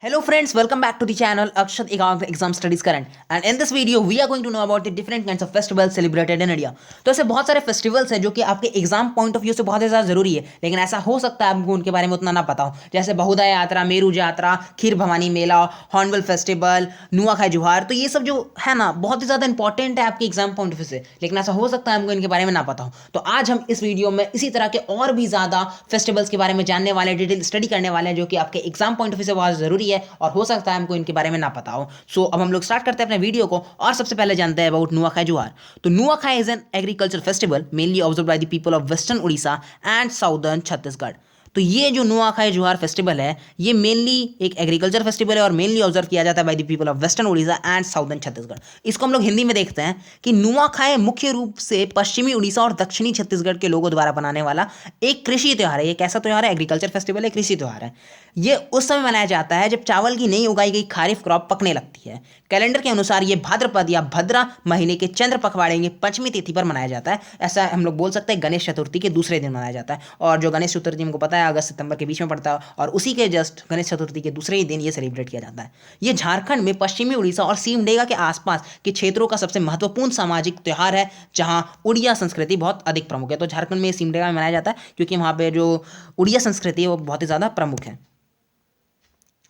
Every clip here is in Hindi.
Hello friends, welcome back to the channel Akshat Exam Studies Current, and in this video we are going to know about the different kinds of festivals celebrated in India. तो ऐसे बहुत सारे फेस्टिवल्स हैं जो कि आपके एग्जाम पॉइंट ऑफ व्यू से बहुत ही ज़्यादा जरूरी है, लेकिन ऐसा हो सकता है आपको उनके बारे में उतना ना पता हो, जैसे बहुदा यात्रा, मेरू यात्रा, खीर भवानी मेला, हॉर्नबिल फेस्टिवल, नुआखाई जुहार। तो ये सब जो है ना बहुत ही ज़्यादा इंपॉर्टेंट है आपके एग्जाम पॉइंट ऑफ व्यू से, लेकिन ऐसा हो सकता है हमको इनके बारे में ना पता हो। तो आज हम इस वीडियो में इसी तरह के और भी ज़्यादा फेस्टिवल्स के बारे में जानने वाले, डिटेल स्टडी करने वाले हैं जो कि आपके एग्जाम पॉइंट ऑफ व्यू से बहुत ज़रूरी है और हो सकता है हमको इनके बारे में ना पता हो। सो अब हम लोग स्टार्ट करते हैं अपने वीडियो को और सबसे पहले जानते हैं अबाउट नुआखाई जुहार। तो Nuakhai is an agriculture festival mainly observe by the people of western Orissa and southern Chhattisgarh. तो ये जो नुआखाई जुहार फेस्टिवल है ये मेनली एक एग्रीकल्चर फेस्टिवल है और मेनली ऑब्जर्व किया जाता है by the people of western Orissa and southern Chhattisgarh. इसको हम लोग हिंदी में देखते हैं कि नुआखाई मुख्य रूप से पश्चिमी उड़ीसा और दक्षिणी छत्तीसगढ़ के लोगों द्वारा बनाने वाला एक कृषि त्यौहार है। ये कैसा त्यौहार है? एग्रीकल्चर फेस्टिवल है, कृषि त्यौहार है। ये उस समय मनाया जाता है जब चावल की नई उगाई गई खारिफ क्रॉप पकने लगती है। कैलेंडर के अनुसार ये भाद्रपद या भद्रा महीने के चंद्र पखवाड़े की पंचमी तिथि पर मनाया जाता है। ऐसा हम लोग बोल सकते हैं गणेश चतुर्थी के दूसरे दिन मनाया जाता है, और जो गणेश चतुर्थी हमको पता है अगस्त सितंबर के बीच में पड़ता है, और उसी के जस्ट गणेश चतुर्थी के दूसरे ही दिन ये सेलिब्रेट किया जाता है। ये झारखंड में पश्चिमी उड़ीसा और सिमडेगा के आसपास के क्षेत्रों का सबसे महत्वपूर्ण सामाजिक त्यौहार है, जहां उड़िया संस्कृति बहुत अधिक प्रमुख है। तो झारखंड में सिमडेगा में मनाया जाता है क्योंकि वहां पे जो उड़िया संस्कृति है वो बहुत ही ज़्यादा प्रमुख है।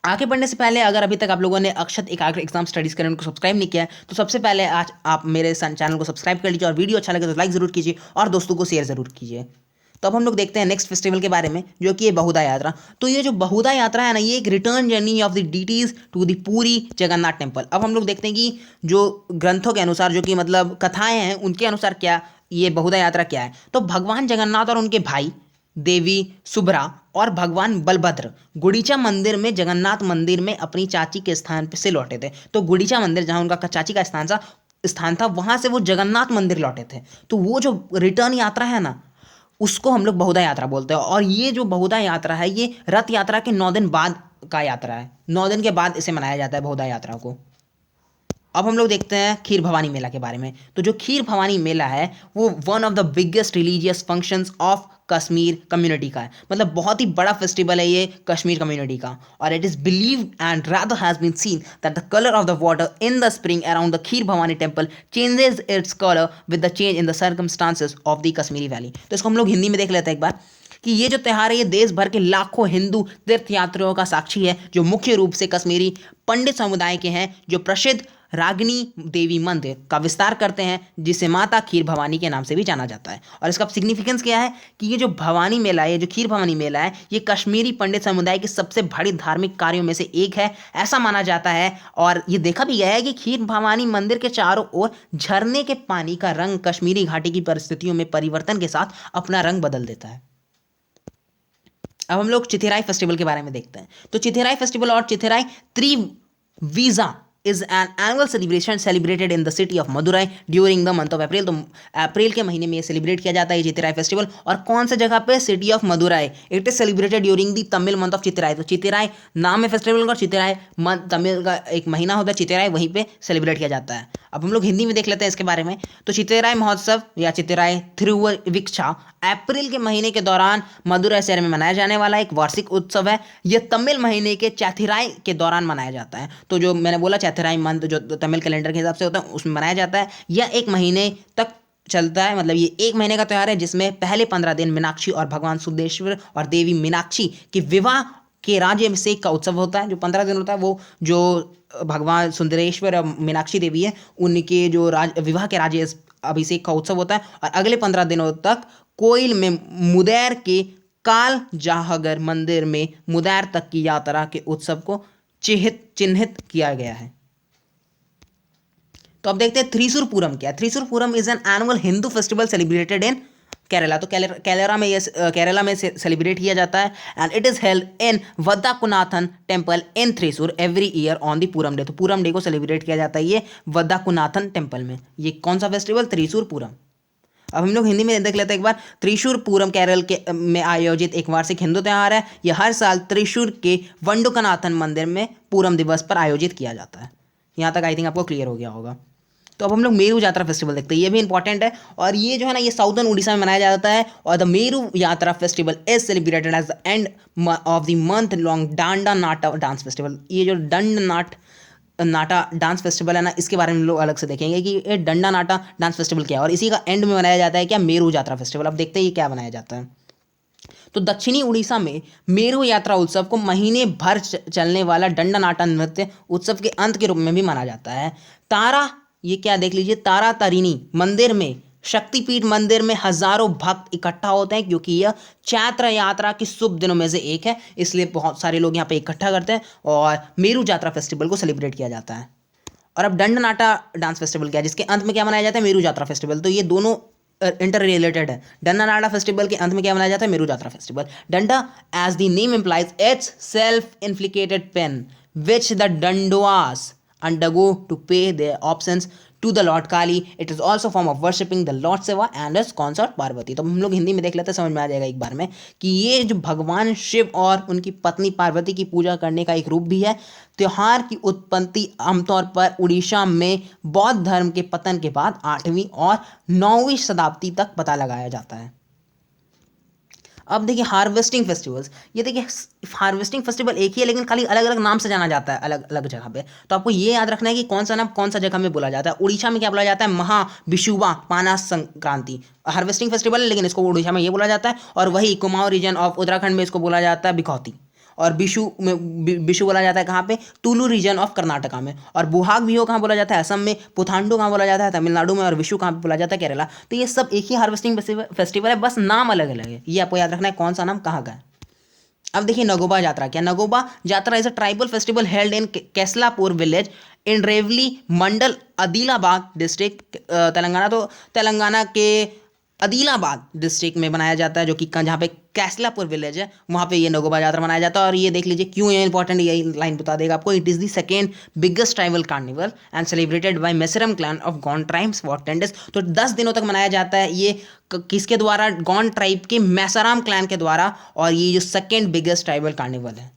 आगे बढ़ने से पहले अगर अभी तक आप लोगों ने अक्षत एकाग्र एग्जाम स्टडीज करें उनको सब्सक्राइब नहीं किया है तो सबसे पहले आज आप मेरे चैनल को सब्सक्राइब कर लीजिए, और वीडियो अच्छा लगे तो लाइक जरूर कीजिए और दोस्तों को शेयर जरूर कीजिए। तो अब हम लोग देखते हैं नेक्स्ट फेस्टिवल के बारे में जो कि ये बहुदा यात्रा। तो ये जो बहुदा यात्रा है ना ये एक return journey of the deities to the Puri Jagannath temple. अब हम लोग देखते हैं कि जो ग्रंथों के अनुसार जो कि मतलब कथाएं हैं उनके अनुसार क्या ये बहुदा यात्रा क्या है। तो भगवान जगन्नाथ और उनके भाई देवी सुभद्रा और भगवान बलभद्र गुड़ीचा मंदिर में जगन्नाथ मंदिर में अपनी चाची के स्थान पे से लौटे थे। तो गुड़ीचा मंदिर जहाँ उनका चाची का स्थान था वहाँ से वो जगन्नाथ मंदिर लौटे थे। तो वो जो रिटर्न यात्रा है ना उसको हम लोग बहुदा यात्रा बोलते हैं। और ये जो बहुदा यात्रा है ये रथ यात्रा के 9 दिन बाद का यात्रा है। 9 दिन के बाद इसे मनाया जाता है बहुदा यात्रा को। अब हम लोग देखते हैं खीर भवानी मेला के बारे में। तो जो खीर भवानी मेला है वो one of the biggest religious functions of Kashmir community का है। मतलब बहुत ही बड़ा फेस्टिवल है ये कश्मीर कम्युनिटी का, और it is believed and rather has been seen that the colour of the water in the spring around the Kheer Bhawani temple changes its colour with the change in the circumstances of the Kashmiri valley. तो इसको हम लोग हिंदी में देख लेते हैं एक बार कि ये जो त्यौहार है ये देश भर के लाखों हिंदू तीर्थयात्रियों का साक्षी है, जो मुख्य रूप से कश्मीरी पंडित समुदाय के हैं, जो प्रसिद्ध रागिनी देवी मंदिर का विस्तार करते हैं, जिसे माता खीर भवानी के नाम से भी जाना जाता है। और इसका सिग्निफिकेंस क्या है कि ये जो भवानी मेला है, ये जो खीर भवानी मेला है, ये कश्मीरी पंडित समुदाय के सबसे बड़ी धार्मिक कार्यों में से एक है ऐसा माना जाता है। और ये देखा भी गया है कि खीर भवानी मंदिर के चारों ओर झरने के पानी का रंग कश्मीरी घाटी की परिस्थितियों में परिवर्तन के साथ अपना रंग बदल देता है। अब हम लोग चिथिराई फेस्टिवल के बारे में देखते हैं। तो चिथिराई फेस्टिवल और Chithirai त्रिवीजा is an annual celebration celebrated in the city of Madurai during the month of April। तो अप्रैल के महीने में ये सेलिब्रेट किया जाता है ये चिथिराई फेस्टिवल। और कौन सा जगह पे? City of Madurai. It is celebrated during the Tamil month of Chithirai. तो चिथिराई नाम है फेस्टिवल का, चिथिराई तमिल का एक महीना होता है चिथिराई, वहीं पे सेलिब्रेट किया जाता है। अब हम लोग हिंदी में देख लेते हैं इसके बारे में। तो चिथिराई महोत्सव या चिथिराई थिरुविक्षा अप्रैल के महीने के दौरान मदुरै शहर में मनाया जाने वाला एक वार्षिक उत्सव है। यह तमिल महीने के चैथिराई के दौरान मनाया जाता है। तो जो मैंने बोला चैथिराई मंथ जो तमिल कैलेंडर के हिसाब से होता है उसमें मनाया जाता है। यह एक महीने तक चलता है, मतलब ये एक महीने का त्यौहार है जिसमें पहले 15 दिन मीनाक्षी और भगवान सुदेश्वर और देवी मीनाक्षी के विवाह के राज्याभिषेक का उत्सव होता है। जो 15 दिन होता है वो जो भगवान सुंदरेश्वर और मीनाक्षी देवी है उनके जो विवाह के राज्य अभिषेक का उत्सव होता है। और अगले 15 दिनों तक कोयल में मुदैर के काल जाहगर मंदिर में मुदैर तक की यात्रा के उत्सव को चिन्हित किया गया है। तो अब देखते हैं थ्रिशूर पूरम क्या है। Thrissur Pooram is an annual Hindu festival celebrated in Kerala. तो केरला में सेलिब्रेट किया जाता है and it is held in Vadakkunnathan temple in Thrissur every year on the Pooram day. तो पूरम डे को सेलिब्रेट किया जाता है ये वद्दाकुनाथन टेम्पल में। ये कौन सा फेस्टिवल? त्रिशूर पूरम। अब हम लोग हिंदी में देख लेते हैं एक बार। त्रिशूर पूरम केरल के में आयोजित एक वार्षिक हिंदू त्यौहार है। यह हर साल त्रिशूर के वंडुकनाथन मंदिर में पूरम दिवस पर आयोजित किया जाता है। यहाँ तक आई थिंक आपको क्लियर हो गया होगा। तो अब हम लोग मेरू यात्रा फेस्टिवल देखते हैं, ये भी इंपॉर्टेंट है। और ये जो है ना, ये साउदर्न उड़ीसा में मनाया जाता है। और the Meru Yatra festival is celebrated as the end of the month long Danda Nata dance festival. ये जो दंड नाटा डांस फेस्टिवल है ना, इसके बारे में लोग अलग से देखेंगे कि ये डंडा नाटा डांस फेस्टिवल क्या है। और इसी का एंड में मनाया जाता है क्या, मेरू यात्रा फेस्टिवल। अब देखते हैं ये क्या बनाया जाता है। तो दक्षिणी उड़ीसा में मेरू यात्रा उत्सव को महीने भर चलने वाला दंडा नाटा नृत्य उत्सव के अंत के रूप में भी माना जाता है। तारा, ये क्या देख लीजिए, तारा तारिणी मंदिर में, शक्तिपीठ मंदिर में हजारों भक्त इकट्ठा होते हैं, क्योंकि यह चैत्र यात्रा के शुभ दिनों में से एक है, इसलिए बहुत सारे लोग यहाँ पे इकट्ठा करते हैं और मेरू यात्रा फेस्टिवल को सेलिब्रेट किया जाता है। और अब दंड नाटा डांस फेस्टिवल क्या है, जिसके अंत में क्या मनाया जाता है, मेरू यात्रा फेस्टिवल। तो ये दोनों इंटर रिलेटेड है। डंडा नाटा फेस्टिवल के अंत में क्या मनाया जाता है, Meru Yatra festival. Danda as the name implies itself inflicted pain which the dandoas undergo to pay their obscence to the Lord Kali. It is also form of worshipping the Lord Shiva and his consort Parvati. तो हम लोग हिंदी में देख लेते हैं, समझ में आ जाएगा एक बार में कि ये जो भगवान शिव और उनकी पत्नी पार्वती की पूजा करने का एक रूप भी है। त्योहार की उत्पत्ति आमतौर पर उड़ीसा में बौद्ध धर्म के पतन के बाद 8वीं और 9वीं शताब्दी तक पता लगाया जाता है। अब देखिए हार्वेस्टिंग फेस्टिवल्स, ये देखिए हार्वेस्टिंग फेस्टिवल एक ही है, लेकिन खाली अलग अलग नाम से जाना जाता है अलग अलग जगह पे। तो आपको ये याद रखना है कि कौन सा नाम कौन सा जगह में बोला जाता है। उड़ीसा में क्या बोला जाता है, महा विषुवा पाना संक्रांति हार्वेस्टिंग फेस्टिवल है, लेकिन इसको उड़ीसा में ये बोला जाता है। और वही कुमाऊं रीजन ऑफ उत्तराखंड में इसको बोला जाता है बिकौती। और विशु बोला जाता है कहाँ पे, तुलु रीजन ऑफ कर्नाटका में। और बुहाग बिहू कहाँ बोला जाता है, असम में। पुथांडु कहाँ बोला जाता है, तमिलनाडु में। और विशु कहाँ पे बोला जाता है, केरला। तो ये सब एक ही हार्वेस्टिंग फेस्टिवल है, बस नाम अलग अलग है। ये आपको याद रखना है कौन सा नाम कहाँ का है। अब देखिए नगोबा यात्रा क्या, Nagoba Yatra is a tribal festival held in Keslapur village in Revali mandal Adilabad district Telangana. तो तेलंगाना के आदिलाबाद डिस्ट्रिक्ट में बनाया जाता है, जो कि जहाँ पे कैसलापुर विलेज है, वहाँ पे ये नगोबा यात्रा मनाया जाता है। और ये देख लीजिए क्यों ये इंपॉर्टेंट, यही लाइन बता देगा आपको। It is the second biggest tribal carnival and celebrated by Mesram clan of Gond tribes for 10 days। तो 10 दिनों तक मनाया जाता है ये किसके द्वारा, गॉन ट्राइब के मैसराम क्लैन के द्वारा। और ये जो सेकेंड बिगेस्ट ट्राइबल कार्निवल है।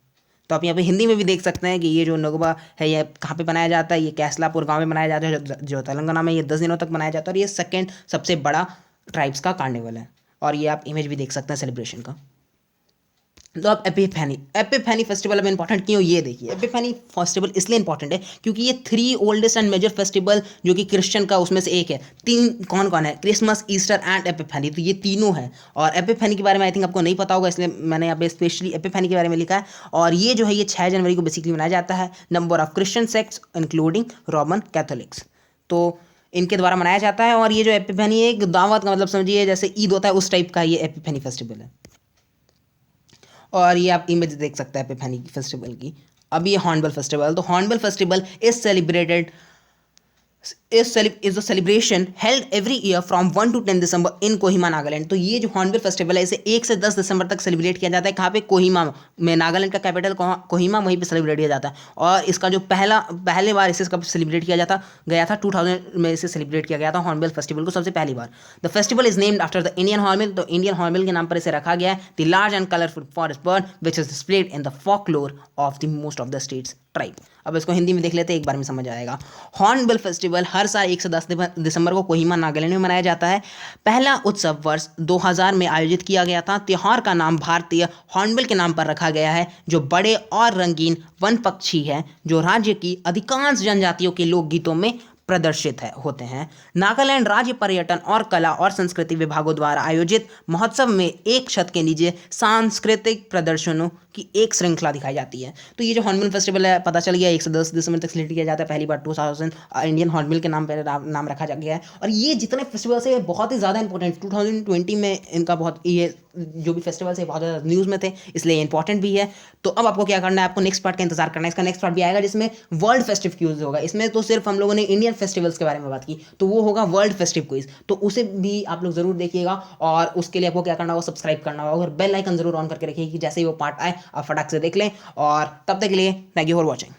तो आप यहाँ पे हिंदी में भी देख सकते हैं कि ये जो नगोबा है ये कहाँ पे बनाया जाता है, ये कैसलापुर गाँव में बनाया जाता है जो तेलंगाना में। ये 10 दिनों तक मनाया जाता है और ये सेकेंड सबसे बड़ा ट्राइब्स का कार्निवल है। और ये आप इमेज भी देख सकते हैं सेलिब्रेशन का। तो अब एपिफैनी फेस्टिवल अब इंपॉर्टेंट क्यों, ये देखिए एपिफैनी फेस्टिवल इसलिए इंपॉर्टेंट है क्योंकि ये 3 ओल्डेस्ट एंड मेजर फेस्टिवल जो कि क्रिश्चियन का उसमें से एक है। 3 कौन कौन है, क्रिसमस, ईस्टर एंड एपिफैनी। तो ये तीनों है। और एपिफैनी के बारे में आई थिंक आपको नहीं पता होगा, इसलिए मैंने यहाँ पे स्पेशली एपिफैनी के बारे में लिखा है। और ये जो है ये 6 जनवरी को बेसिकली मनाया जाता है। Number of Christian sects including Roman Catholics, तो इनके द्वारा मनाया जाता है। और ये जो एपिफैनी है एक दावत का मतलब समझिए जैसे ईद होता है उस टाइप का ये एपिफैनी फेस्टिवल है। और ये आप इमेज देख सकते हैं एपिफैनी फेस्टिवल की। अब ये हॉर्नबिल फेस्टिवल, तो hornbill festival is celebrated is a celebration held every year from 1 to 10 दिसंबर इन कोहिमा नागालैंड। तो ये जो हॉर्नबिल फेस्टिवल है इसे 1 से 10 दिसंबर तक सेलिब्रेट किया जाता है। कहाँ पे, कोहिमा में। नागालैंड का कैपिटल कोहिमा, वहीं पे सेलिब्रेट किया जाता है। और इसका जो पहले बार इसे कब सेलिब्रेट किया गया था 2000 में इसे सेलिब्रेट किया गया था हॉर्नबिल फेस्टिवल को सबसे पहली बार। The festival is named after the Indian hornbill. तो इंडियन हॉर्नबिल के नाम पर इसे रखा गया है। The large and colourful forest bird which is displayed in the folklore of the most of the states tribe. अब इसको हिंदी में देख लेते हैं, एक बार में समझ आएगा। हॉर्नबिल फेस्टिवल हर साल 1 से 10 दिसंबर को कोहिमा नागालैंड में मनाया जाता है। पहला उत्सव वर्ष 2000 में आयोजित किया गया था। त्योहार का नाम भारतीय हॉर्नबिल के नाम पर रखा गया है, जो बड़े और रंगीन वन पक्षी है जो राज्य की अधिकांश जनजातियों के लोकगीतों में प्रदर्शित होते हैं। नागालैंड राज्य पर्यटन और कला और संस्कृति विभागों द्वारा आयोजित महोत्सव में एक छत के नीचे सांस्कृतिक प्रदर्शनों की एक श्रृंखला दिखाई जाती है। तो ये जो हॉर्नबिल फेस्टिवल है पता चल गया 1 से 10 दिसंबर तक सेलिब्रेट किया जाता है। पहली बार 2000 इंडियन हॉर्नबिल के नाम पर नाम रखा गया है। और ये जितने फेस्टिवल्स है बहुत ही ज़्यादा इंपॉर्टेंट, 2020 में इनका बहुत ये जो भी फेस्टिवल्स है बहुत ज़्यादा न्यूज़ में थे, इसलिए इंपॉर्टेंट भी है। तो अब आपको क्या करना है, आपको नेक्स्ट पार्ट का इंतजार करना है। इसका नेक्स्ट पार्ट भी आएगा जिसमें वर्ल्ड फेस्टिव क्विज होगा। इसमें तो सिर्फ हम लोगों ने इंडियन फेस्टिवल्स के बारे में बात की, तो वो होगा वर्ल्ड फेस्टिव क्विज। तो उसे भी आप लोग जरूर देखिएगा। और उसके लिए आपको क्या करना होगा, सब्सक्राइब करना होगा और बेल आइकन जरूर ऑन करके रखिए कि जैसे ही वो पार्ट आए आप फटाक से देख लें। और तब तक के लिए थैंक यू फॉर वॉचिंग।